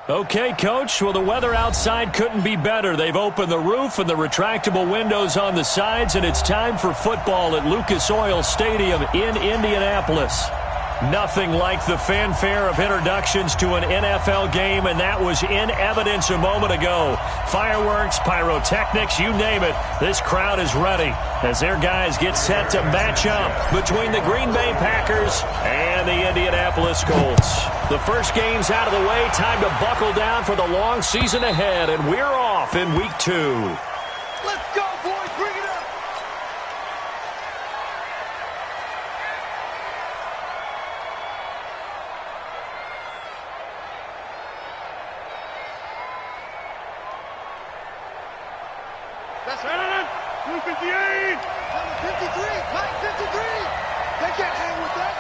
Okay, Coach. Well, the weather outside couldn't be better. They've opened the roof and the retractable windows on the sides, and it's time for football at Lucas Oil Stadium in Indianapolis. Nothing like the fanfare of introductions to an NFL game, and that was in evidence a moment ago. Fireworks, pyrotechnics, you name it. This crowd is ready as their guys get set to match up between the Green Bay Packers and the Indianapolis Colts. The first game's out of the way. Time to buckle down for the long season ahead, and we're off in Week 2. Let's go, boys. Bring it up. That's right. 258. 53. Mike, 53. They can't hang with us.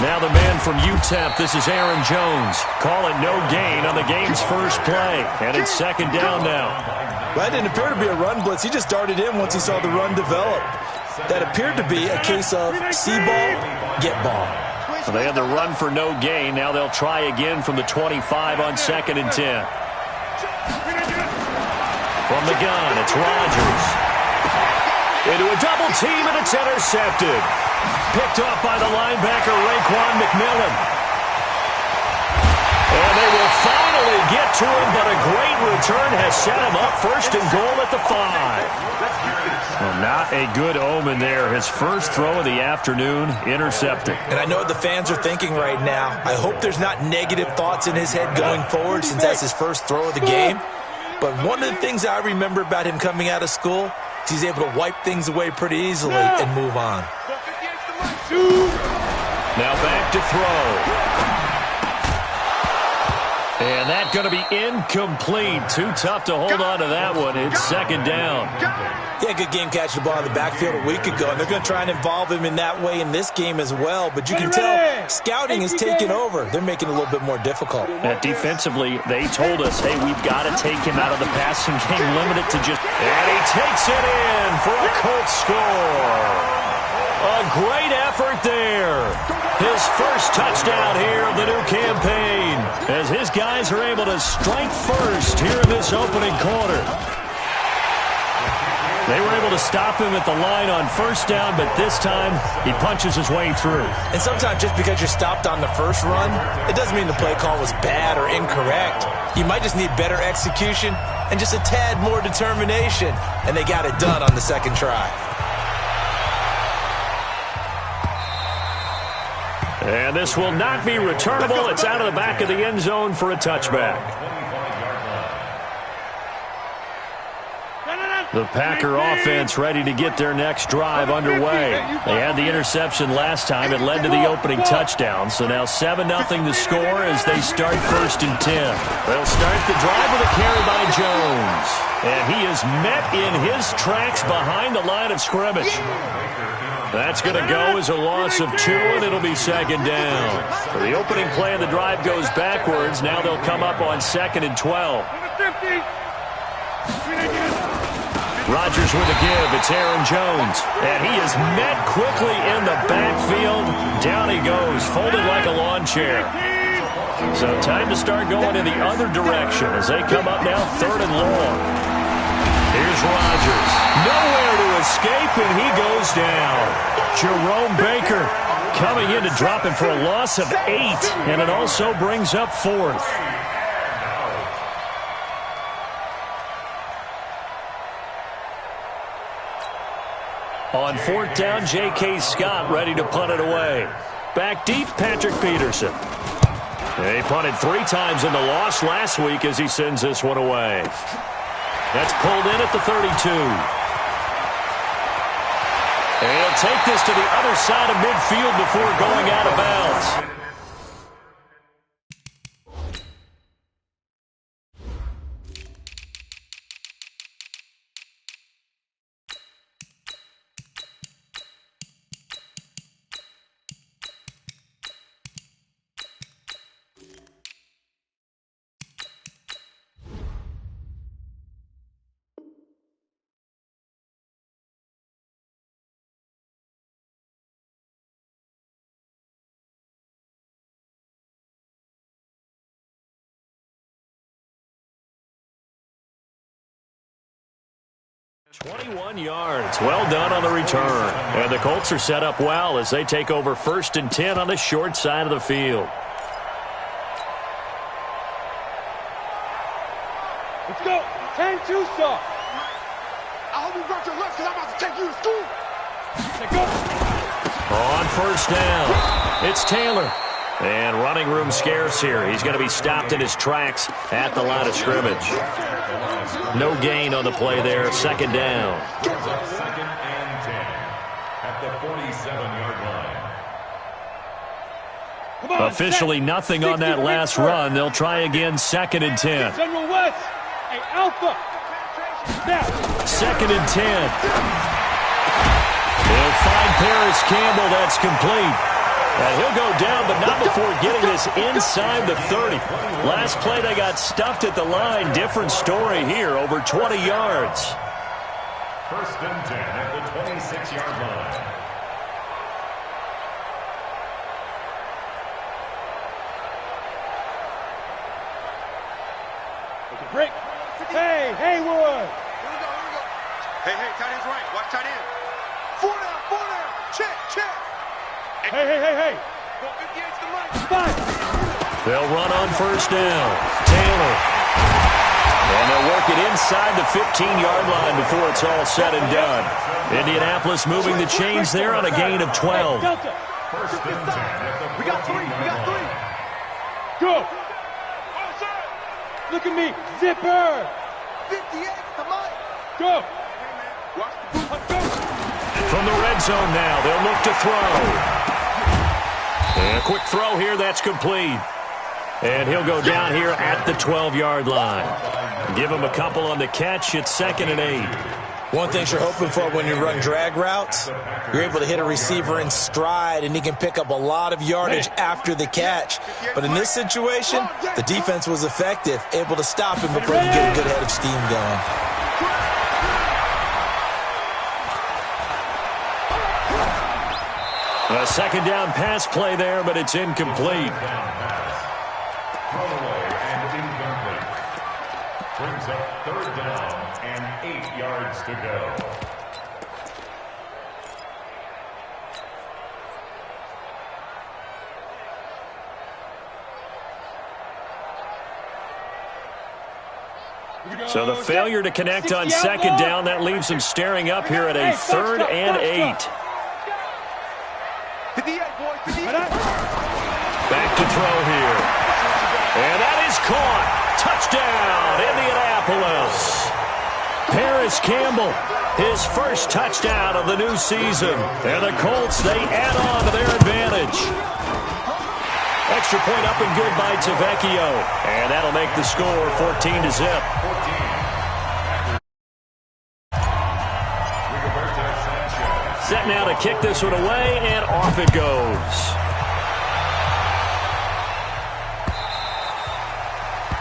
Now the man from UTEP, this is Aaron Jones. Call it no gain on the game's first play. And it's second down now. That didn't appear to be a run blitz. He just darted in once he saw the run develop. That appeared to be a case of see ball, get ball. Well, they had the run for no gain. Now they'll try again from the 25 on 2nd and 10. From the gun, it's Rodgers. Into a double team, and it's intercepted. Picked off by the linebacker, Raekwon McMillan. And they will finally get to him, but a great return has set him up first and goal at the 5. Well, not a good omen there. His first throw of the afternoon, intercepted. And I know what the fans are thinking right now. I hope there's not negative thoughts in his head going forward since that's his first throw of the game. But one of the things I remember about him coming out of school is he's able to wipe things away pretty easily and move on. Now back to throw. And that's going to be incomplete. Too tough to hold on to that one. It's second down. Yeah, good game catching the ball in the backfield a week ago, and they're going to try and involve him in that way in this game as well. But you can tell scouting is taking over. They're making it a little bit more difficult. Defensively, they told us, hey, we've got to take him out of the passing game, limit it to just... And he takes it in for a Colts score. A great effort there. His first touchdown here of the new campaign as his guys are able to strike first here in this opening quarter. They were able to stop him at the line on first down, but this time he punches his way through. And sometimes just because you're stopped on the first run, it doesn't mean the play call was bad or incorrect. You might just need better execution and just a tad more determination, and they got it done on the second try. And this will not be returnable. It's out of the back of the end zone for a touchback. The Packer offense ready to get their next drive underway. They had the interception last time. It led to the opening touchdown. So now 7-0 the score as they start 1st and 10. They'll start the drive with a carry by Jones. And he is met in his tracks behind the line of scrimmage. That's going to go as a loss of 2, and it'll be second down. So the opening play of the drive goes backwards. Now they'll come up on 2nd and 12. Rodgers with a give. It's Aaron Jones. And he is met quickly in the backfield. Down he goes, folded like a lawn chair. So time to start going in the other direction as they come up now 3rd and long. Here's Rodgers. Nowhere to escape, and he goes down. Jerome Baker coming in to drop him for a loss of 8, and it also brings up 4th. On 4th down, J.K. Scott ready to punt it away. Back deep, Patrick Peterson. He punted 3 times in the loss last week as he sends this one away. That's pulled in at the 32. And he'll take this to the other side of midfield before going out of bounds. 21 yards. Well done on the return. And the Colts are set up well as they take over 1st and 10 on the short side of the field. Let's go. 10-2 start. I hope you brought your left because I'm about to take you to school. Let's go. On 1st down, it's Taylor. And running room scarce here. He's going to be stopped in his tracks at the line of scrimmage. No gain on the play there. 2nd down. 2nd and 10 at the 47-yard line. Officially nothing on that last run. They'll try again 2nd and 10. General West. Hey, Alpha. Now. 2nd and 10. They'll find Paris Campbell. That's complete. And he'll go down, but not before getting this inside the 30. Last play, they got stuffed at the line. Different story here, over 20 yards. 1st and 10 at the 26-yard line. Take a break. Hey, Haywood. Here we go. Hey, tight end's right. Watch tight end. 4 down. Check. Hey. Go 58 to the right. 5. They'll run on 1st down. Taylor. And they'll work it inside the 15-yard line before it's all said and done. Indianapolis moving the chains there on a gain of 12. Delta. 1st and 10 at the 14-yard line. Go. Look at me. Zipper. 58 to Mike. Go. Watch the Go. From the red zone now, they'll look to throw. And a quick throw here, that's complete. And he'll go down here at the 12-yard line. Give him a couple on the catch. It's 2nd and 8. One thing you're hoping for when you run drag routes, you're able to hit a receiver in stride, and he can pick up a lot of yardage after the catch. But in this situation, the defense was effective, able to stop him before he could get a good head of steam going. A 2nd down pass play there, but it's incomplete. Thrown away and incomplete. Brings up 3rd down and 8 yards to go. So the failure to connect on 2nd down, that leaves them staring up here at a 3rd and 8. 58, boys. 58. Back to throw here. And that is caught. Touchdown, Indianapolis. Paris Campbell, his 1st touchdown of the new season. And the Colts, they add on to their advantage. Extra point up and good by Tavecchio. And that'll make the score 14-0. Set now to kick this one away, and off it goes.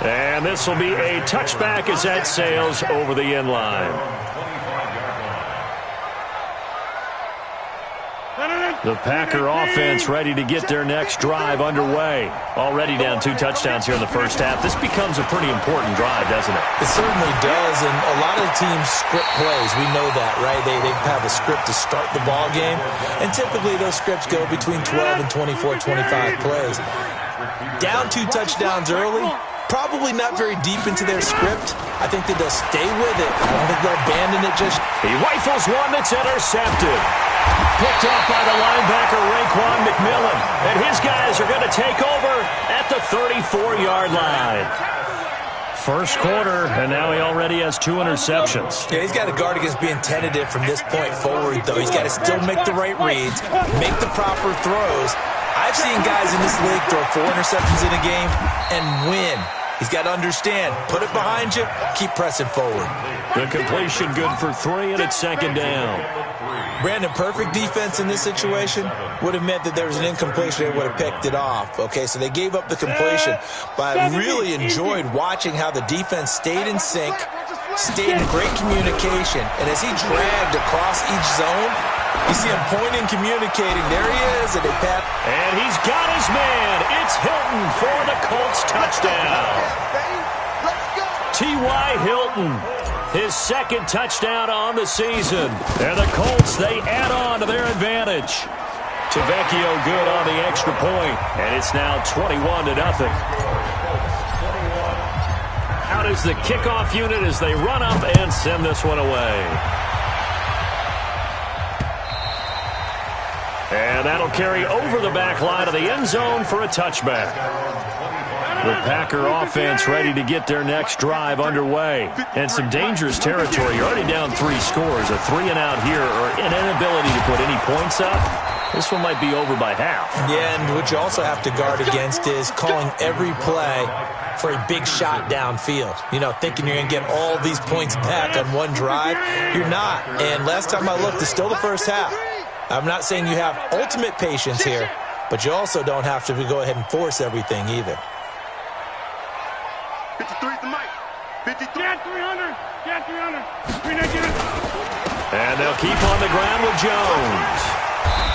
And this will be a touchback as that sails over the end line. The Packer offense ready to get their next drive underway. Already down 2 touchdowns here in the first half. This becomes a pretty important drive, doesn't it? It certainly does, and a lot of teams script plays. We know that, right? They have a script to start the ball game, and typically those scripts go between 12 and 24, 25 plays. Down 2 touchdowns early, probably not very deep into their script. I think that they'll stay with it. I don't think they'll abandon it just. He rifles one that's intercepted. Picked off by the linebacker, Raekwon McMillan. And his guys are going to take over at the 34-yard line. First quarter, and now he already has 2 interceptions. Yeah, he's got to guard against being tentative from this point forward, though. He's got to still make the right reads, make the proper throws. I've seen guys in this league throw 4 interceptions in a game and win. He's got to understand, put it behind you, keep pressing forward. The completion good for 3, and it's 2nd down. Brandon, perfect defense in this situation would have meant that there was an incompletion. They would have picked it off. Okay, so they gave up the completion. But I really enjoyed watching how the defense stayed in sync, stayed in great communication. And as he dragged across each zone, you see him pointing, communicating. There he is. And he's got his man. It's Hilton for the Colts touchdown. T.Y. Hilton. his second touchdown on the season. And the Colts, they add on to their advantage. Tavecchio good on the extra point, and it's now 21-0. Out is the kickoff unit as they run up and send this one away. And that'll carry over the back line of the end zone for a touchback. The Packer offense ready to get their next drive underway. And some dangerous territory. You're already down 3 scores. A 3-and-out here or an inability to put any points up. This one might be over by half. Yeah, and what you also have to guard against is calling every play for a big shot downfield. You know, thinking you're going to get all these points back on one drive. You're not. And last time I looked, it's still the first half. I'm not saying you have ultimate patience here, but you also don't have to go ahead and force everything either. 53's the mic. 53. Get 300. Get 300. And they'll keep on the ground with Jones.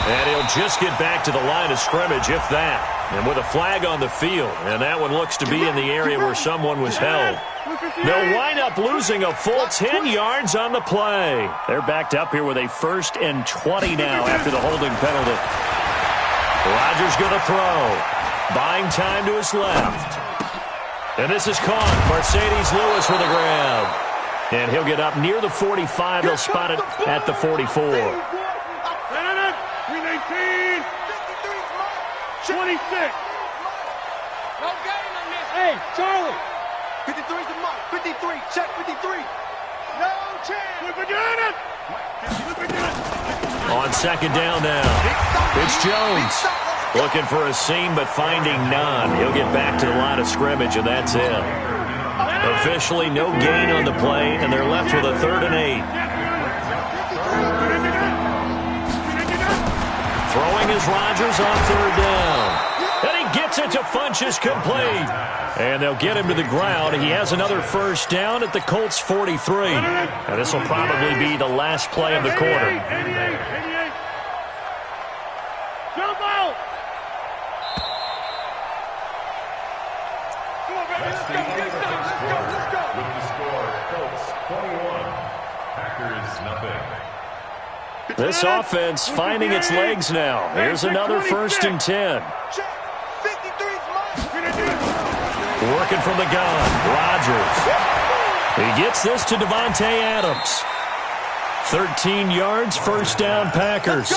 And he'll just get back to the line of scrimmage, if that. And with a flag on the field. And that one looks to be in the area where someone was held. They'll wind up losing a full 10 yards on the play. They're backed up here with a 1st and 20 now after the holding penalty. Rodgers going to throw. Buying time to his left. And this is caught. Mercedes Lewis with a grab. And he'll get up near the 45. They'll spot it at the 44. 319. 26. No gain on this. Hey, Charlie. 53's the mic. 53. Check 53. No chance. Look at it. On second down now. It's Jones. Looking for a seam, but finding none. He'll get back to the line of scrimmage, and that's it. Officially, no gain on the play, and they're left with a 3rd and 8. Throwing is Rodgers on 3rd down. And he gets it to Funchess complete. And they'll get him to the ground. He has another 1st down at the Colts 43. And this will probably be the last play of the quarter. 88. Jump out. Come on, baby. Let's go. With the score, Colts 21, Packers nothing. This offense finding its legs now. Here's another 1st and 10. Working from the gun, Rodgers. He gets this to Devontae Adams. 13 yards, 1st down, Packers.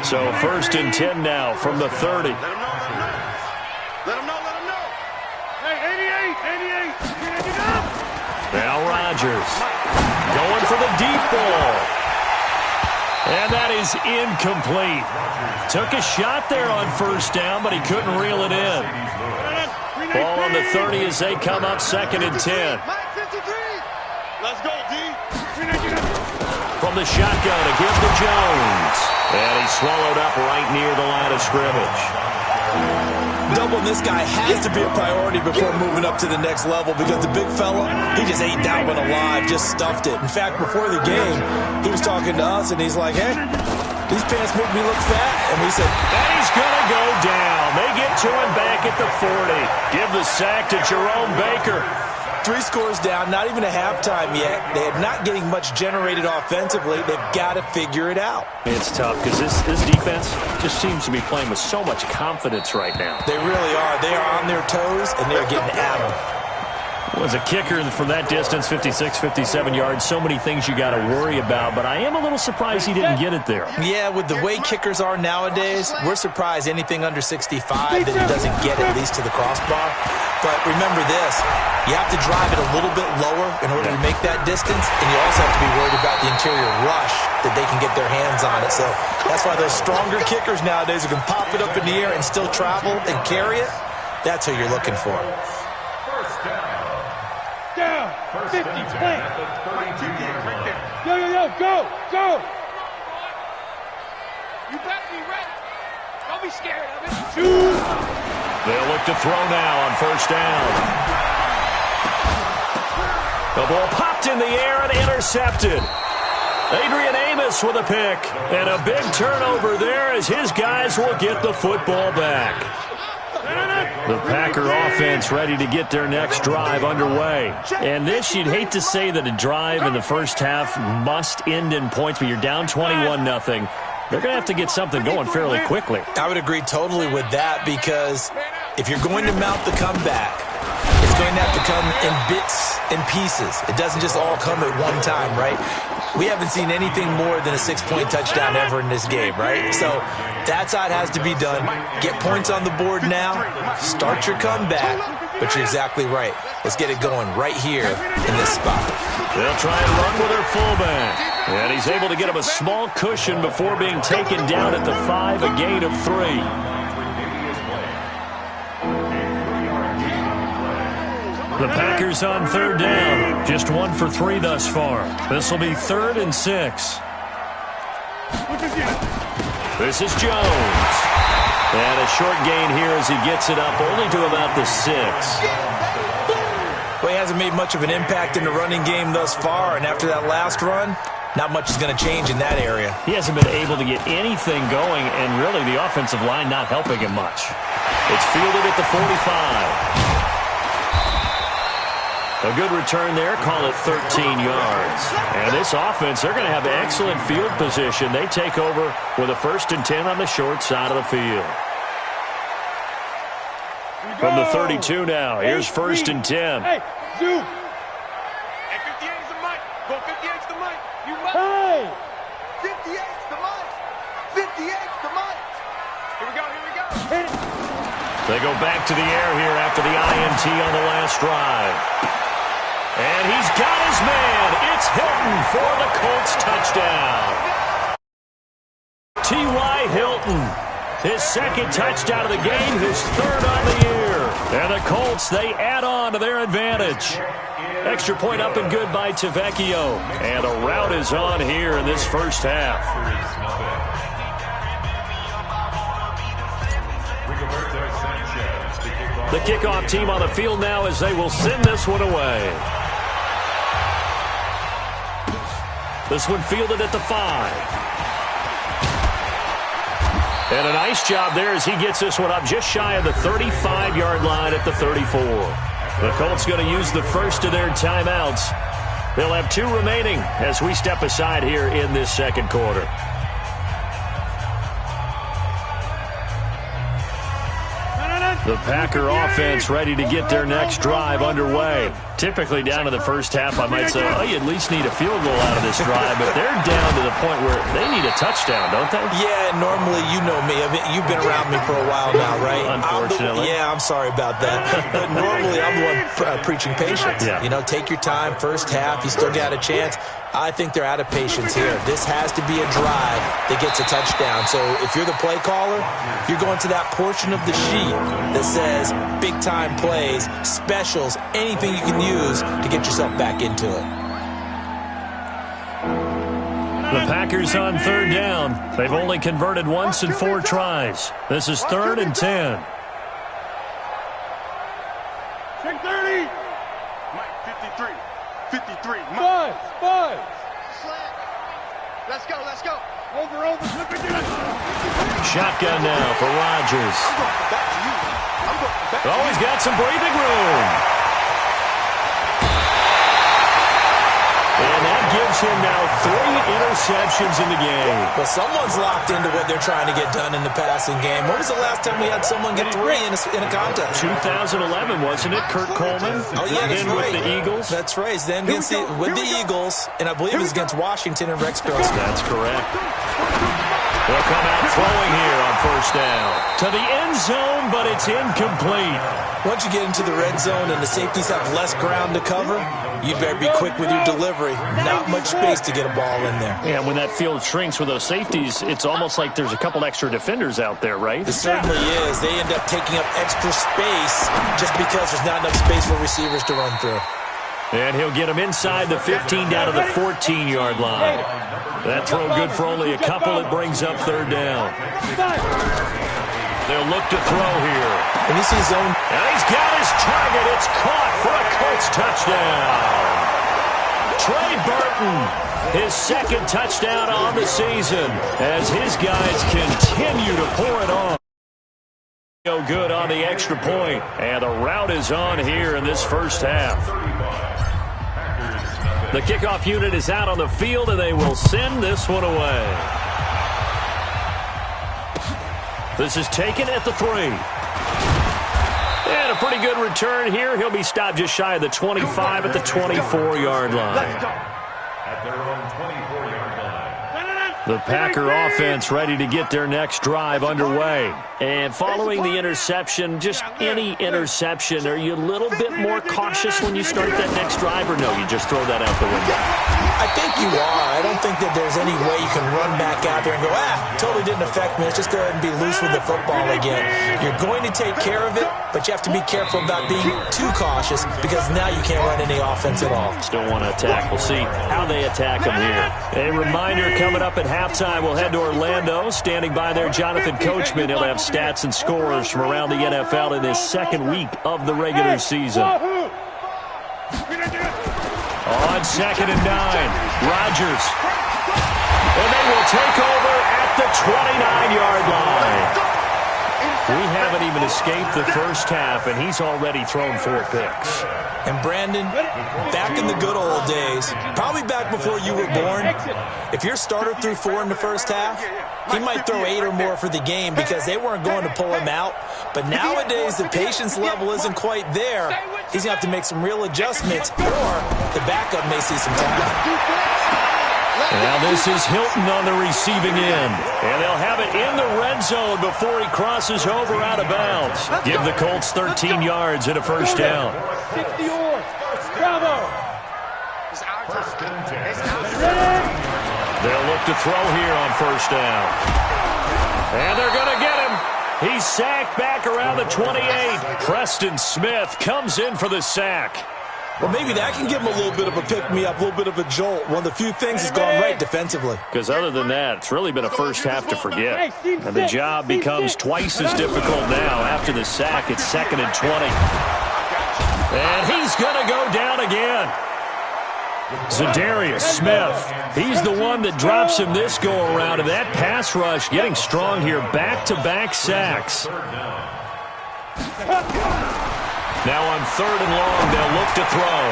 So 1st and 10 now from the 30. Let him know. Hey, 88. Now Rodgers going for the deep ball. And that is incomplete. Took a shot there on 1st down, but he couldn't reel it in. Ball on the 30 as they come up 2nd and 10. Let's go, D. From the shotgun, a give to Jones. And he's swallowed up right near the line of scrimmage. Doubling this guy has to be a priority before moving up to the next level because the big fella, he just ate that one alive, just stuffed it. In fact, before the game, he was talking to us, and he's like, hey, these pants make me look fat. And we said, and he's going to go down. They get to him back at the 40. Give the sack to Jerome Baker. 3 scores down, not even a halftime yet. They're not getting much generated offensively. They've got to figure it out. It's tough because this defense just seems to be playing with so much confidence right now. They really are. They are on their toes, and they're getting at them. Was a kicker from that distance, 56, 57 yards. So many things you got to worry about, but I am a little surprised he didn't get it there. Yeah, with the way kickers are nowadays, we're surprised anything under 65 that he doesn't get at least to the crossbar. But remember this, you have to drive it a little bit lower in order to make that distance, and you also have to be worried about the interior rush that they can get their hands on it. So that's why those stronger kickers nowadays who can pop it up in the air and still travel and carry it, that's who you're looking for. Down. 50 plant. Yo, go. You better be ready. Don't be scared of it. They'll look to throw now on 1st down. The ball popped in the air and intercepted. Adrian Amos with a pick. And a big turnover there as his guys will get the football back. The Packer offense ready to get their next drive underway. And this, you'd hate to say that a drive in the first half must end in points, but you're down 21-0. They're going to have to get something going fairly quickly. I would agree totally with that, because if you're going to mount the comeback, it's going to have to come in bits and pieces. It doesn't just all come at one time, right? We haven't seen anything more than a 6-point touchdown ever in this game, right? So that's how it has to be done. Get points on the board now. Start your comeback. But you're exactly right. Let's get it going right here in this spot. They'll try and run with their fullback. And he's able to get him a small cushion before being taken down at the 5, a gain of 3. The Packers on 3rd down. Just 1 for 3 thus far. This will be 3rd and 6. This is Jones. And a short gain here as he gets it up only to about the 6. Well, he hasn't made much of an impact in the running game thus far, and after that last run, not much is going to change in that area. He hasn't been able to get anything going, and really the offensive line not helping him much. It's fielded at the 45. A good return there, call it 13 yards. And this offense, they're going to have excellent field position. They take over with a 1st and 10 on the short side of the field. From the 32 now, here's 1st and 10. Hey, Zoo. Hey, 58's the mic. Go 58's the mic. You mic. Hey. 58's the mic. 58's the mic. Here we go, here we go. Hit it. They go back to the air here after the INT on the last drive. And he's got his man. It's Hilton for the Colts touchdown. T.Y. Hilton, his 2nd touchdown of the game, his 3rd on the year. And the Colts, they add on to their advantage. Extra point up and good by Tavecchio. And a rout is on here in this first half. The kickoff team on the field now as they will send this one away. This one fielded at the 5. And a nice job there as he gets this one up just shy of the 35-yard line at the 34. The Colts going to use the first of their timeouts. They'll have 2 remaining as we step aside here in this 2nd quarter. The Packer offense ready to get their next drive underway. Typically down to the first half, I might say, oh, you at least need a field goal out of this drive, but they're down to the point where they need a touchdown, don't they? Yeah, normally, you know me. You've been around me for a while now, right? Unfortunately. I'm sorry about that. But normally, I'm the one preaching patience. Yeah. You know, take your time, first half, you still got a chance. I think they're out of patience here. This has to be a drive that gets a touchdown. So if you're the play caller, you're going to that portion of the sheet that says big-time plays, specials, anything you can use to get yourself back into it. The Packers on 3rd down. They've only converted once in 4 tries. This is 3rd and 10. Check 30. Mike, 53. 53. Mike. Five. Slant. Let's go, let's go. Over. Flip it, get it. Shotgun now for Rodgers. I'm going back to you. I'm going back to you. Oh, he's got some breathing room. And that gives him now 3 interceptions in the game. Well, someone's locked into what they're trying to get done in the passing game. When was the last time we had someone get 3 in a contest? 2011, wasn't it? Kurt Coleman. Oh, yeah, that's then right. with the Eagles. That's right. Then with the Eagles, and I believe it was against Washington and Rex Grossman. That's correct. They'll come out throwing here on 1st down. To the end zone, but it's incomplete. Once you get into the red zone and the safeties have less ground to cover, you better be quick with your delivery. Not much space to get a ball in there. Yeah, when that field shrinks with those safeties, it's almost like there's a couple extra defenders out there, right? It certainly is. They end up taking up extra space just because there's not enough space for receivers to run through. And he'll get him inside the 15 down to the 14-yard line. That throw good for only a couple. It brings up 3rd down. They'll look to throw here. And you see zone. And he's got his target. It's caught for a Colts touchdown. Trey Burton, his 2nd touchdown on the season as his guys continue to pour it on. No good on the extra point. And the route is on here in this first half. The kickoff unit is out on the field, and they will send this one away. This is taken at the 3. And a pretty good return here. He'll be stopped just shy of the 25 at the 24-yard line. At their own 24-yard line. The Packer offense ready to get their next drive underway. And following the interception, just any interception, are you a little bit more cautious when you start that next drive, or no, you just throw that out the window? I think you are. I don't think that there's any way you can run back out there and go, totally didn't affect me. Let's just go ahead and be loose with the football again. You're going to take care of it, but you have to be careful about being too cautious because now you can't run any offense at all. Still want to attack. We'll see how they attack them here. A reminder coming up at halftime, we'll head to Orlando. Standing by there, Jonathan Coachman. He'll have stats and scores from around the NFL in his second week of the regular season. On 2nd and 9, Rodgers. And they will take over at the 29-yard line. We haven't even escaped the first half, and he's already thrown 4 picks. And Brandon, back in the good old days, probably back before you were born, if your starter threw 4 in the first half, he might throw 8 or more for the game because they weren't going to pull him out. But nowadays, the patience level isn't quite there. He's going to have to make some real adjustments, or the backup may see some time. Now this is Hilton on the receiving end. And they'll have it in the red zone before he crosses over out of bounds. Give the Colts 13 yards and a first down. 60 yards. Bravo. They'll look to throw here on first down. And they're going to get him. He's sacked back around the 28. Preston Smith comes in for the sack. Well, maybe that can give him a little bit of a pick-me-up, a little bit of a jolt. One of the few things that's gone right defensively. Because other than that, it's really been a first half to forget. And the job becomes twice as difficult now. After the sack, it's 2nd and 20. And he's going to go down again. Zadarius Smith, he's the one that drops him this go-around. And that pass rush getting strong here. Back-to-back sacks. Now on 3rd and long, they'll look to throw.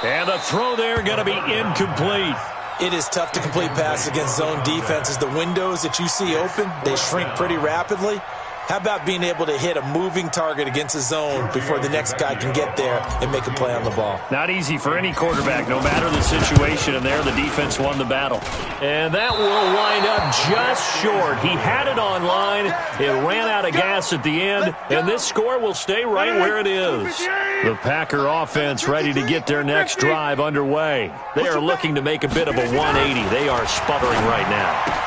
And the throw there going to be incomplete. It is tough to complete passes against zone defenses. The windows that you see open, they shrink pretty rapidly. How about being able to hit a moving target against a zone before the next guy can get there and make a play on the ball? Not easy for any quarterback, no matter the situation, and there the defense won the battle. And that will wind up just short. He had it on line. It ran out of gas at the end, and this score will stay right where it is. The Packer offense ready to get their next drive underway. They are looking to make a bit of a 180. They are sputtering right now.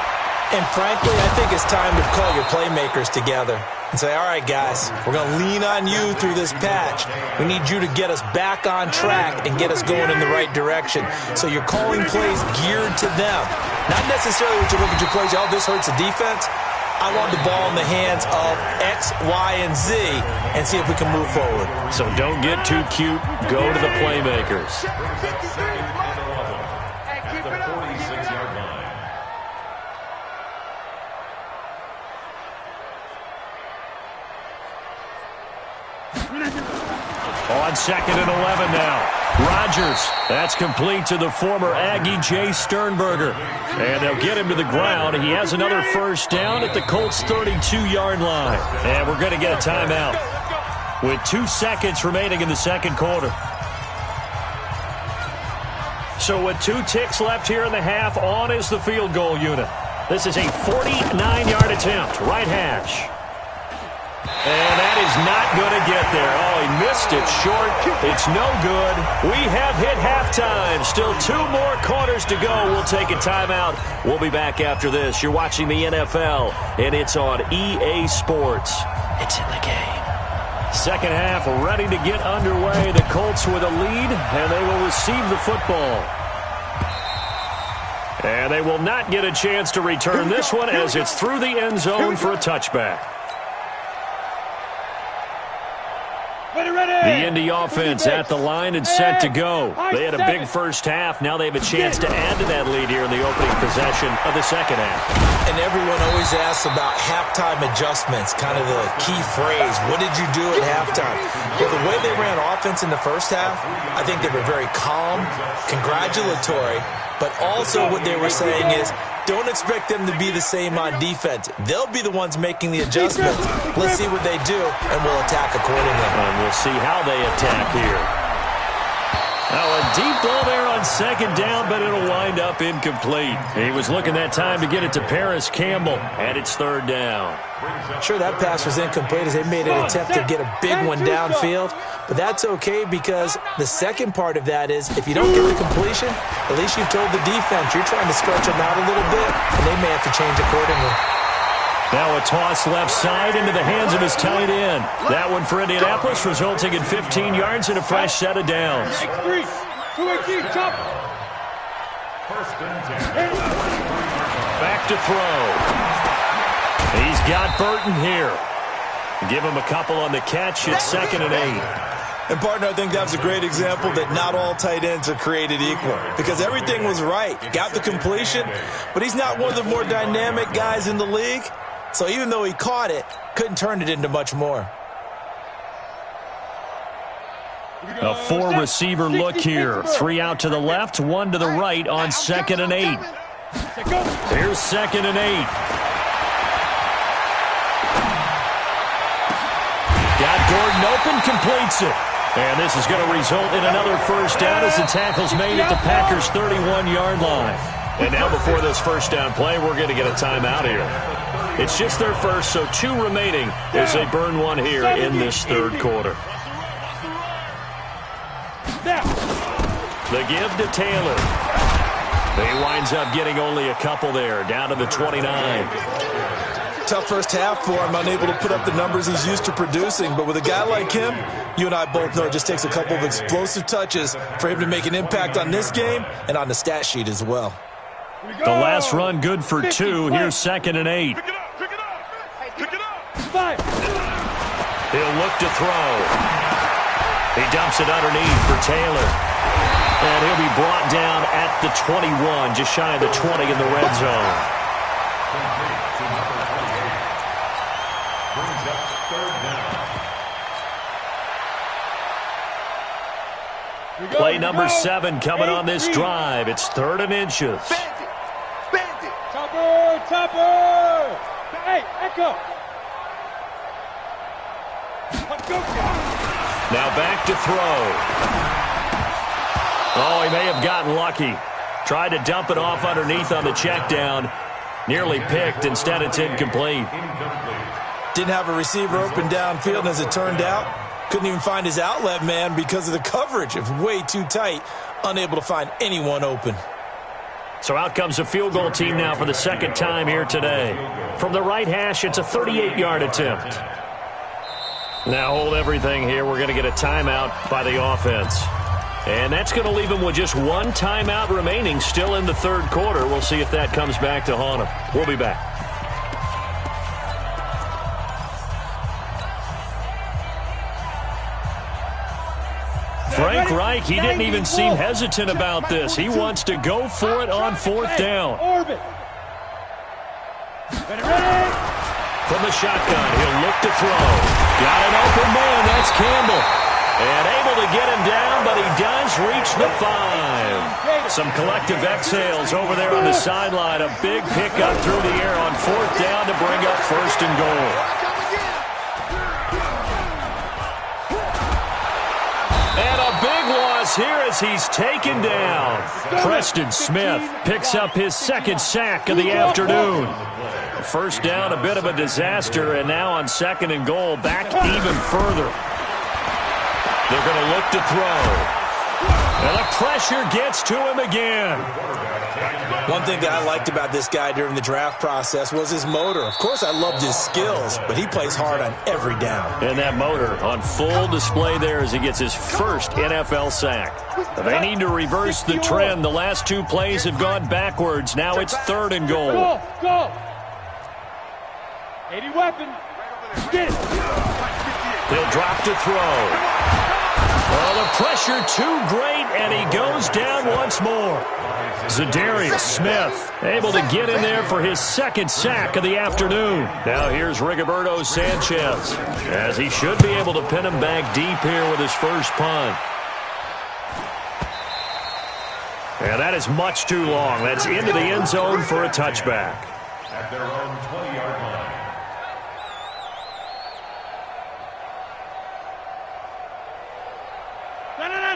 And frankly, I think it's time to call your playmakers together and say, all right, guys, we're going to lean on you through this patch. We need you to get us back on track and get us going in the right direction. So you're calling plays geared to them. Not necessarily what you look at your plays, oh, this hurts the defense. I want the ball in the hands of X, Y, and Z and see if we can move forward. So don't get too cute. Go to the playmakers. On 2nd and 11 now. Rodgers, that's complete to the former Aggie Jay Sternberger. And they'll get him to the ground. He has another first down at the Colts' 32-yard line. And we're going to get a timeout with 2 seconds remaining in the second quarter. So with 2 ticks left here in the half, on is the field goal unit. This is a 49-yard attempt, right hash. And that is not going to get there. Oh, he missed it short. It's no good. We have hit halftime. Still 2 more quarters to go. We'll take a timeout. We'll be back after this. You're watching the NFL, and it's on EA Sports. It's in the game. Second half ready to get underway. The Colts with a lead, and they will receive the football. And they will not get a chance to return this one as it's through the end zone for a touchback. Ready, The Indy offense at the line and set to go. They had a big first half. Now they have a chance to add to that lead here in the opening possession of the second half. And everyone always asks about halftime adjustments, kind of the key phrase. What did you do at halftime? Well, the way they ran offense in the first half, I think they were very calm, congratulatory, but also what they were saying is, don't expect them to be the same on defense. They'll be the ones making the adjustments. Let's see what they do, and we'll attack accordingly. And we'll see how they attack here. Now a deep ball there on second down, but it'll wind up incomplete. He was looking that time to get it to Paris Campbell, and it's third down. Sure, that pass was incomplete as they made an attempt to get a big one downfield, but that's okay because the second part of that is if you don't get the completion, at least you've told the defense you're trying to stretch them out a little bit, and they may have to change accordingly. Now a toss left side into the hands of his tight end. That one for Indianapolis, resulting in 15 yards and a fresh set of downs. Back to throw. He's got Burton here. Give him a couple on the catch. It's 2nd and 8. And, partner, I think that was a great example that not all tight ends are created equal because everything was right. Got the completion, but he's not one of the more dynamic guys in the league. So even though he caught it, couldn't turn it into much more. A 4-receiver look here. 3 out to the left, 1 to the right on 2nd and 8. Here's 2nd and 8. Got Gordon open, completes it. And this is going to result in another first down as the tackle's made at the Packers' 31-yard line. And now before this first down play, we're going to get a timeout here. It's just their first, so 2 remaining as they burn one here in this third quarter. The give to Taylor. He winds up getting only a couple there, down to the 29. Tough first half for him, unable to put up the numbers he's used to producing. But with a guy like him, you and I both know it just takes a couple of explosive touches for him to make an impact on this game and on the stat sheet as well. The last run good for 2. Here's 2nd and 8. He'll look to throw. He dumps it underneath for Taylor. And he'll be brought down at the 21, just shy of the 20 in the red zone. Play number 7 coming on this drive. It's 3rd and inches. Topper! Hey, Echo! Now back to throw. Oh, he may have gotten lucky. Tried to dump it off underneath on the check down. Nearly picked. Instead, it's incomplete. Didn't have a receiver open downfield, and as it turned out, couldn't even find his outlet man because of the coverage. It was way too tight. Unable to find anyone open. So out comes a field goal team now for the second time here today. From the right hash, it's a 38-yard attempt. Now hold everything here. We're going to get a timeout by the offense. And that's going to leave them with just 1 timeout remaining still in the third quarter. We'll see if that comes back to haunt them. We'll be back. Frank Reich, he didn't even seem hesitant about this. He wants to go for it on 4th down. From the shotgun, he'll look to throw. Got an open man, that's Campbell. And able to get him down, but he does reach the 5. Some collective exhales over there on the sideline. A big pickup through the air on 4th down to bring up 1st and goal. Here as he's taken down. Preston Smith picks up his 2nd sack of the afternoon. First down, a bit of a disaster, and now on 2nd and goal, back even further. They're going to look to throw. And the pressure gets to him again. One thing that I liked about this guy during the draft process was his motor. Of course, I loved his skills, but he plays hard on every down. And that motor on full display there as he gets his first NFL sack. They need to reverse the trend. The last 2 plays have gone backwards. Now it's 3rd and goal. Go! 80 weapon. Get it. He'll drop to throw. Oh, the pressure too great, and he goes down once more. Zadarius Smith able to get in there for his second sack of the afternoon. Now here's Rigoberto Sanchez, as he should be able to pin him back deep here with his first punt. And that is much too long. That's into the end zone for a touchback. At their own 20-yard line.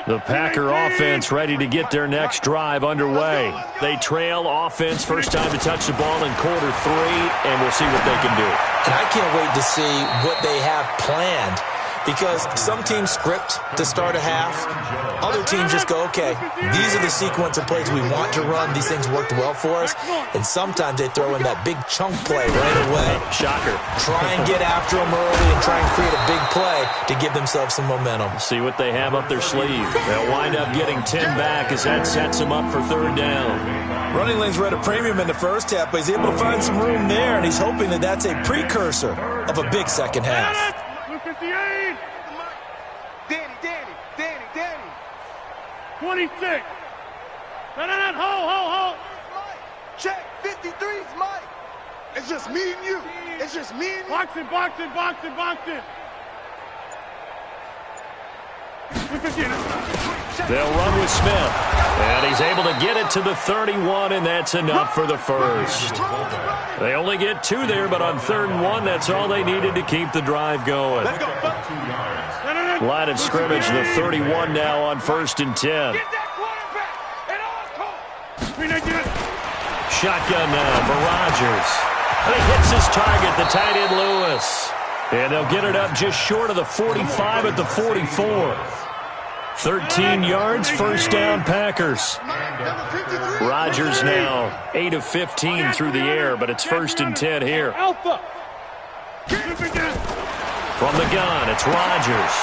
The Packer offense ready to get their next drive underway. They trail offense, first time to touch the ball in quarter 3, and we'll see what they can do. And I can't wait to see what they have planned, because some teams script to start a half. Other teams just go, okay, these are the sequence of plays we want to run. These things worked well for us. And sometimes they throw in that big chunk play right away. Shocker. Try and get after them early and try and create a big play to give themselves some momentum. See what they have up their sleeve. They'll wind up getting 10 back as that sets them up for third down. Running lanes were at a premium in the first half, but he's able to find some room there, and he's hoping that that's a precursor of a big second half. 58. Danny. 26. Hold. Check. 53's Mike. It's just me and you. Box it. They'll run with Smith. And he's able to get it to the 31, and that's enough for the first. They only get 2 there, but on 3rd and 1, that's all they needed to keep the drive going. Line of scrimmage, the 31 now on 1st and 10. Shotgun now for Rodgers. And he hits his target, the tight end Lewis. And they'll get it up just short of the 45 at the 44. 13 yards, first down Packers. Rodgers now 8 of 15 through the air, but it's 1st and 10 here. From the gun, it's Rodgers.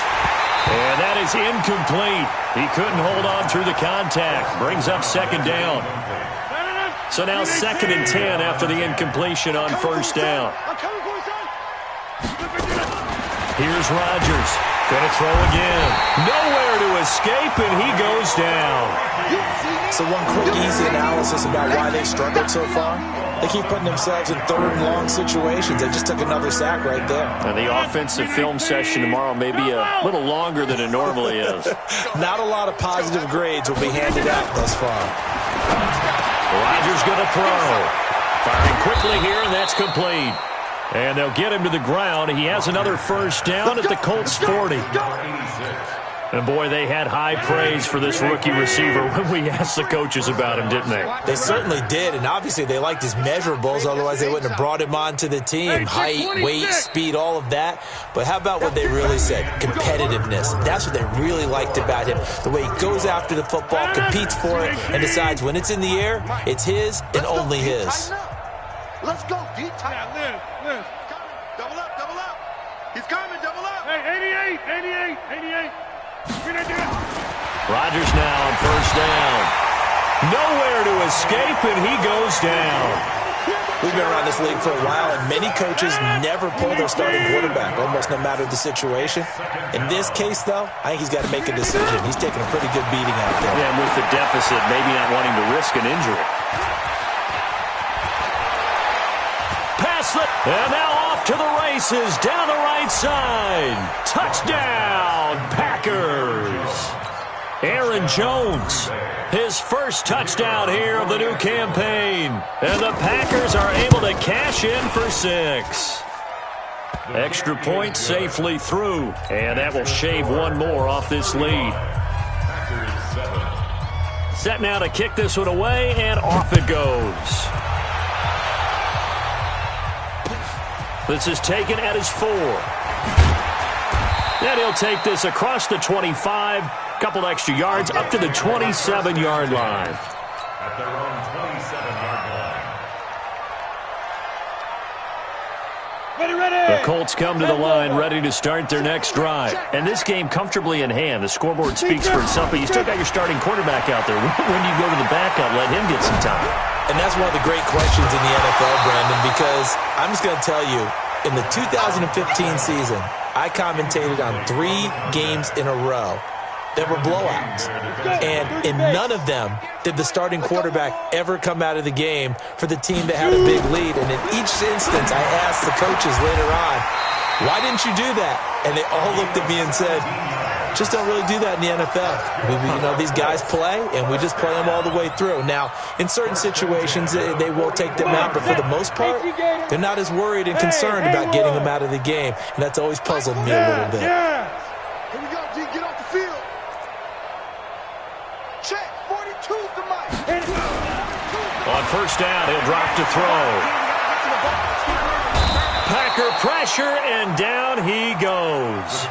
And that is incomplete. He couldn't hold on through the contact. Brings up 2nd down. So now 2nd and 10 after the incompletion on 1st down. Here's Rodgers. Gonna throw again. Nowhere to escape, and he goes down. So one quick, easy analysis about why they struggled so far. They keep putting themselves in 3rd and long situations. They just took another sack right there. And the offensive film session tomorrow may be a little longer than it normally is. Not a lot of positive grades will be handed out thus far. Rodgers gonna throw. Firing quickly here, and that's complete. And they'll get him to the ground. He has another first down at the Colts 40. And, boy, they had high praise for this rookie receiver when we asked the coaches about him, didn't they? They certainly did, and obviously they liked his measurables. Otherwise, they wouldn't have brought him onto the team. Height, weight, speed, all of that. But how about what they really said? Competitiveness. That's what they really liked about him. The way he goes after the football, competes for it, and decides when it's in the air, it's his and only his. Let's go, D. Liz. Double up. He's coming, double up. Hey, 88. Rodgers now on 1st down. Nowhere to escape, and he goes down. We've been around this league for a while, and many coaches never pull their starting quarterback, almost no matter the situation. In this case, though, I think he's got to make a decision. He's taking a pretty good beating out there. Yeah, and with the deficit, maybe not wanting to risk an injury. And now off to the races, down the right side. Touchdown, Packers. Aaron Jones, his first touchdown here of the new campaign. And the Packers are able to cash in for 6. Extra point safely through. And that will shave one more off this lead. Set now to kick this one away, and off it goes. This is taken at his 4. Then he'll take this across the 25, couple extra yards, up to the 27-yard line. At their own 27-yard line. The Colts come to the line ready to start their next drive. And this game comfortably in hand. The scoreboard speaks for itself, but you still got your starting quarterback out there. When do you go to the backup, let him get some time? And that's one of the great questions in the NFL, Brandon, because I'm just going to tell you, in the 2015 season, I commentated on 3 games in a row that were blowouts. And in none of them did the starting quarterback ever come out of the game for the team that had a big lead. And in each instance, I asked the coaches later on, why didn't you do that? And they all looked at me and said, just don't really do that in the NFL. These guys play, and we just play them all the way through. Now, in certain situations, they will take them out, but for the most part, they're not as worried and concerned about getting them out of the game, and that's always puzzled me a little bit. Here we go, G. Get off the field. Check. 42's the mic. On first down, he'll drop to throw. Packer pressure, and down he goes.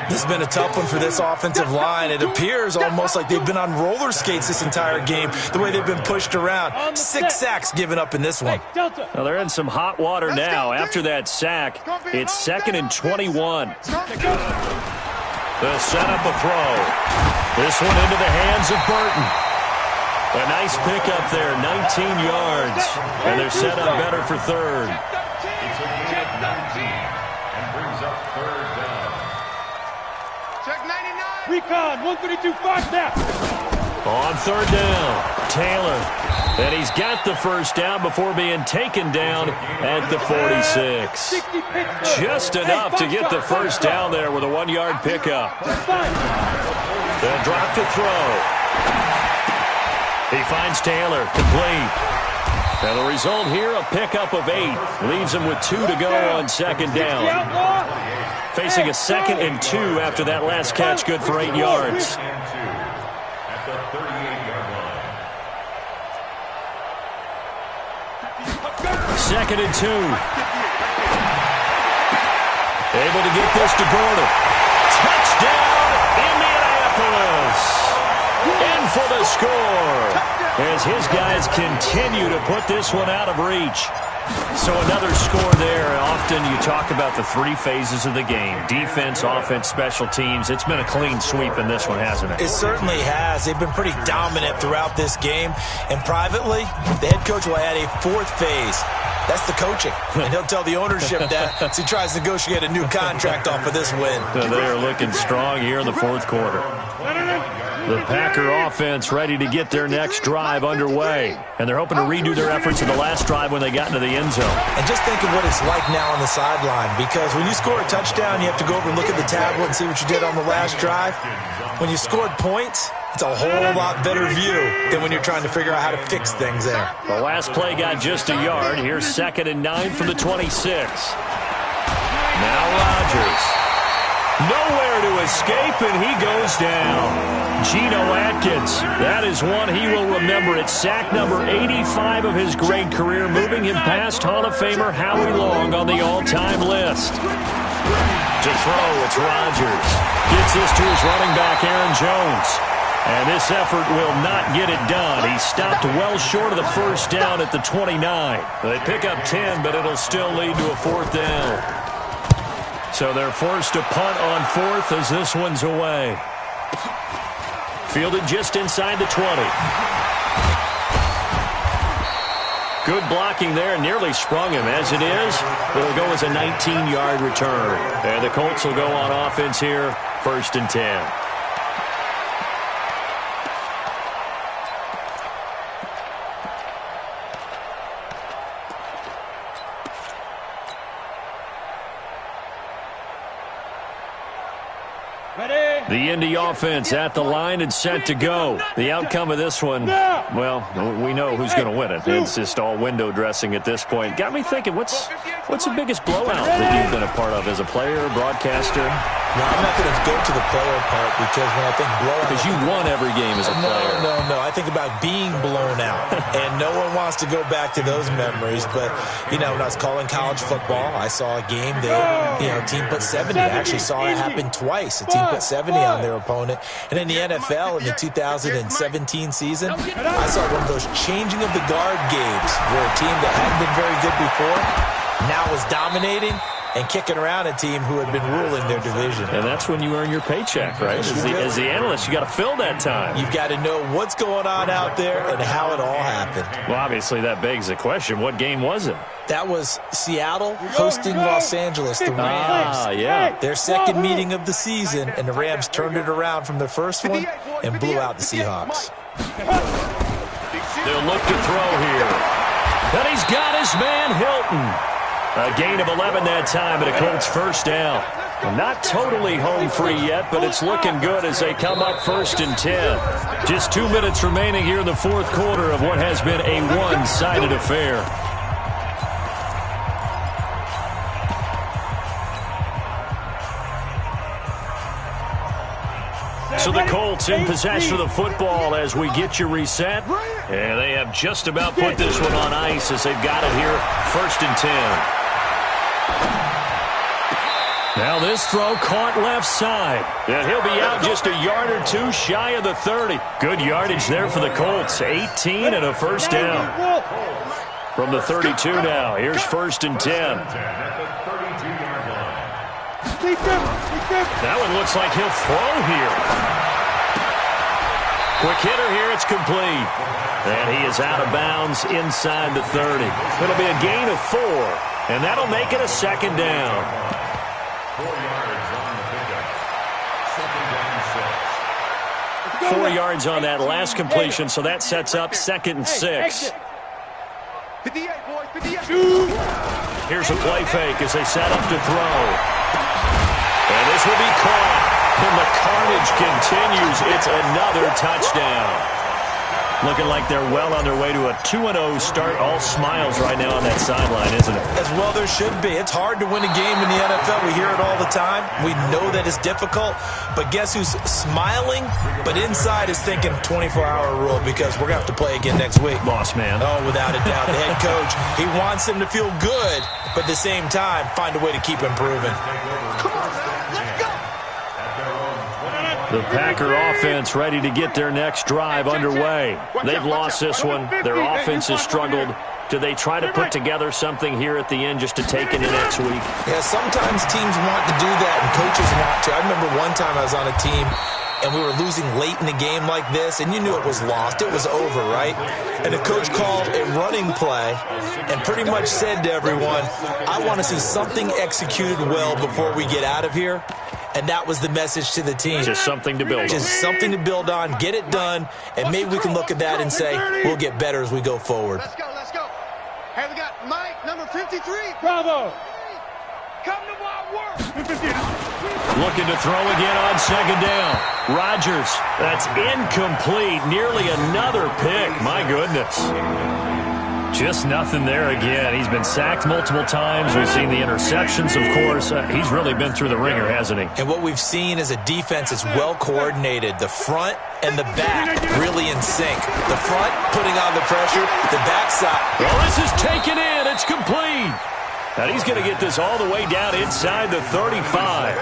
This has been a tough one for this offensive line. It appears almost like they've been on roller skates this entire game, the way they've been pushed around. 6 sacks given up in this one. Well, they're in some hot water now. After that sack, it's 2nd and 21. They'll set up a throw. This one into the hands of Burton. A nice pickup there, 19 yards. And they're set up better for third. It's a gain of 19 and brings up third down. Check 99. Recon, 132, 5 now. On third down, Taylor. And he's got the first down before being taken down at the 46. Just enough to get the first down there with a 1-yard pickup. They'll drop to throw. He finds Taylor, complete. And the result here, a pickup of 8. Leaves him with 2 to go on second down. Facing a 2nd and 2 after that last catch, good for 8 yards. At the 38-yard line. 2nd and 2. Able to get this to Gordon. Touchdown, Indianapolis. In for the score as his guys continue to put this one out of reach. So another score there. Often you talk about the 3 phases of the game: defense, offense, special teams. It's been a clean sweep in this one, hasn't it? It certainly has. They've been pretty dominant throughout this game. And privately, the head coach will add a 4th phase. That's the coaching. And he'll tell the ownership that as he tries to negotiate a new contract off of this win. So they are looking strong here in the 4th quarter. The Packer offense ready to get their next drive underway. And they're hoping to redo their efforts in the last drive when they got into the end zone. And just think of what it's like now on the sideline, because when you score a touchdown, you have to go over and look at the tablet and see what you did on the last drive. When you scored points, it's a whole lot better view than when you're trying to figure out how to fix things there. The last play got just a yard. Here's 2nd and 9 from the 26. Now Rodgers. Nowhere to escape, and he goes down. Geno Atkins, that is one he will remember. It's sack number 85 of his great career, moving him past Hall of Famer Howie Long on the all-time list. To throw, it's Rodgers. Gets this to his running back, Aaron Jones. And this effort will not get it done. He stopped well short of the first down at the 29. They pick up 10, but it'll still lead to a 4th down. So they're forced to punt on 4th as this one's away. Fielded just inside the 20. Good blocking there, nearly sprung him. As it is, it'll go as a 19-yard return. And the Colts will go on offense here, 1st and 10. The Indy offense at the line and set to go. The outcome of this one, well, we know who's going to win it. It's just all window dressing at this point. Got me thinking, what's the biggest blowout that you've been a part of as a player, broadcaster? No, I'm not going to go to the player part, because when I think blowout... Because you won every game as a player. No. I think about being blown out. And no one wants to go back to those memories. But, when I was calling college football, I saw a game that, team put 70. I actually saw it happen twice. A team put 70 on their opponent. And in the NFL, in the 2017 season, I saw one of those changing of the guard games where a team that hadn't been very good before now was dominating, and kicking around a team who had been ruling their division. And that's when you earn your paycheck, right? As the analyst, you got to fill that time. You've got to know what's going on out there and how it all happened. Well, obviously that begs the question, what game was it? That was Seattle hosting Los Angeles, the Rams. Ah, yeah. Their second meeting of the season, and the Rams turned it around from their first one and blew out the Seahawks. They'll look to throw here. And he's got his man, Hilton. A gain of 11 that time, and a Colts first down. Well, not totally home free yet, but it's looking good as they come up 1st and 10. Just 2 minutes remaining here in the fourth quarter of what has been a one-sided affair. So the Colts in possession of the football as we get you reset. And they have just about put this one on ice as they've got it here, 1st and 10. Now this throw caught left side. And he'll be out just a yard or two shy of the 30. Good yardage there for the Colts. 18 and a first down. From the 32 now. Here's 1st and 10. That one looks like he'll throw here. Quick hitter here. It's complete. And he is out of bounds inside the 30. It'll be a gain of 4. And that'll make it a second down. 4 yards on the pickup. Second down 6. 4 yards on that last completion, so that sets up 2nd and 6. 58, boys, 58. Here's a play fake as they set up to throw. And this will be caught. And the carnage continues. It's another touchdown. Looking like they're well on their way to a 2-0 start. All smiles right now on that sideline, isn't it? As well there should be. It's hard to win a game in the NFL. We hear it all the time. We know that it's difficult. But guess who's smiling? But inside is thinking 24-hour rule because we're going to have to play again next week. Boss man. Oh, without a doubt. The head coach, he wants them to feel good, but at the same time, find a way to keep improving. Come on, man. Let's go. The Packer offense ready to get their next drive underway. They've lost this one. Their offense has struggled. Do they try to put together something here at the end just to take it in next week? Yeah, sometimes teams want to do that and coaches want to. I remember one time I was on a team and we were losing late in the game like this, and you knew it was lost. It was over, right? And the coach called a running play and pretty much said to everyone, I want to see something executed well before we get out of here. And that was the message to the team. Just something to build on. Just something to build on, get it done, and maybe we can look at that and say, we'll get better as we go forward. Let's go, let's go. Hey, we got Mike, number 53. Bravo. Come to my work. Looking to throw again on 2nd down. Rodgers, that's incomplete. Nearly another pick. My goodness. Just nothing there again. He's been sacked multiple times. We've seen the interceptions, of course. He's really been through the ringer, hasn't he? And what we've seen is a defense that's well coordinated. The front and the back really in sync. The front putting on the pressure. The backside. Well, this is taken in. It's complete. And he's going to get this all the way down inside the 35.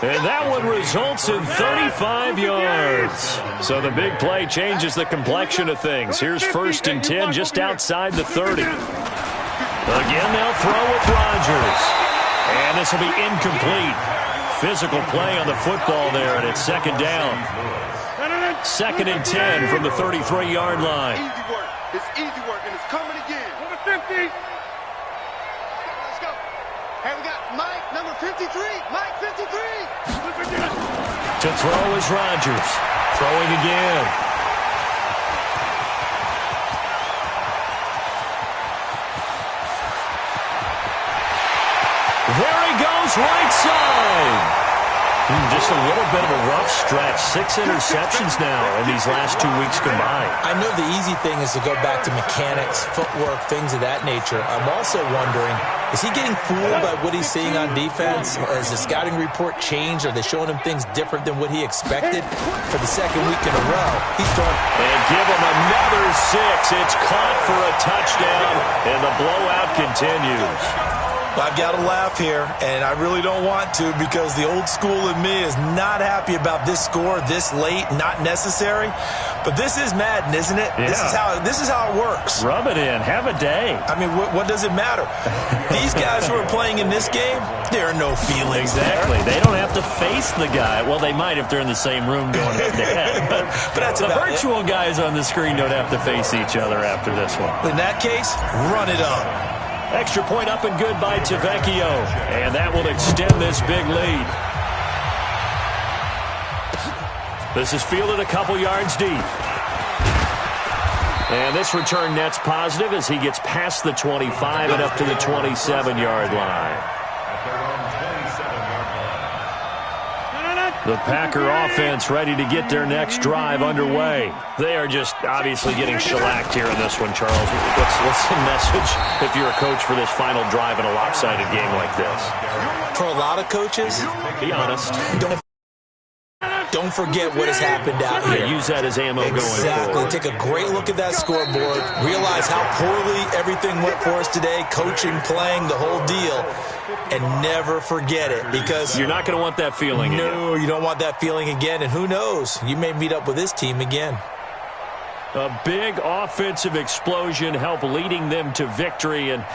And that one results in 35 yards. So the big play changes the complexion of things. Here's 1st and 10 just outside the 30. Again, they'll throw with Rodgers. And this will be incomplete. Physical play on the football there, and it's 2nd down. 2nd and 10 from the 33-yard line. Easy work. It's easy work, and it's coming again. Number 50. Let's go. Hey, we got Mike, number 53. Mike, 53. To throw is Rodgers. Throwing again. There he goes, right side. Just a little bit of a rough stretch. 6 interceptions now in these last 2 weeks combined. I know the easy thing is to go back to mechanics, footwork, things of that nature. I'm also wondering, is he getting fooled by what he's seeing on defense? Has the scouting report changed? Are they showing him things different than what he expected? For the 2nd week in a row, he's throwing. And give him another 6. It's caught for a touchdown, and the blowout continues. I've got to laugh here, and I really don't want to because the old school in me is not happy about this score this late, not necessary. But this is Madden, isn't it? Yeah. This is how it works. Rub it in. Have a day. I mean, what does it matter? These guys who are playing in this game, there are no feelings Exactly. there. They don't have to face the guy. Well, they might if they're in the same room going head-to-head. But that's the about virtual guys on the screen don't have to face each other after this one. In that case, run it up. Extra point up and good by Tavecchio. And that will extend this big lead. This is fielded a couple yards deep. And this return net's positive as he gets past the 25 and up to the 27-yard line. The Packer offense ready to get their next drive underway. They are just obviously getting shellacked here in this one, Charles. What's the message if you're a coach for this final drive in a lopsided game like this? For a lot of coaches, be honest. Don't forget what has happened out here. Use that as ammo going Exactly. forward. Take a great look at that scoreboard. Realize how poorly everything went for us today. Coaching, playing, the whole deal. And never forget it, because you're not going to want that feeling again. No, you don't want that feeling again. And who knows? You may meet up with this team again. A big offensive explosion helped leading them to victory. And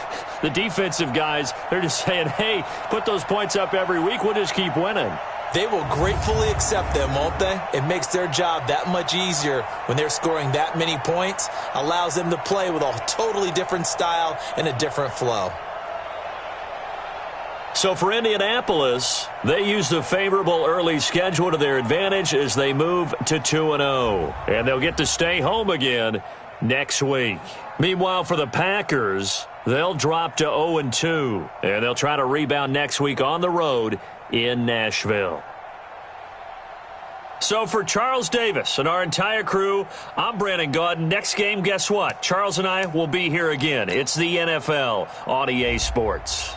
the defensive guys, they're just saying, hey, put those points up every week. We'll just keep winning. They will gratefully accept them, won't they? It makes their job that much easier when they're scoring that many points. Allows them to play with a totally different style and a different flow. So for Indianapolis, they use the favorable early schedule to their advantage as they move to 2-0. And they'll get to stay home again next week. Meanwhile, for the Packers, they'll drop to 0-2. And they'll try to rebound next week on the road in Nashville. So for Charles Davis and our entire crew, I'm Brandon Gaudin. Next game, guess what? Charles and I will be here again. It's the NFL on EA Sports.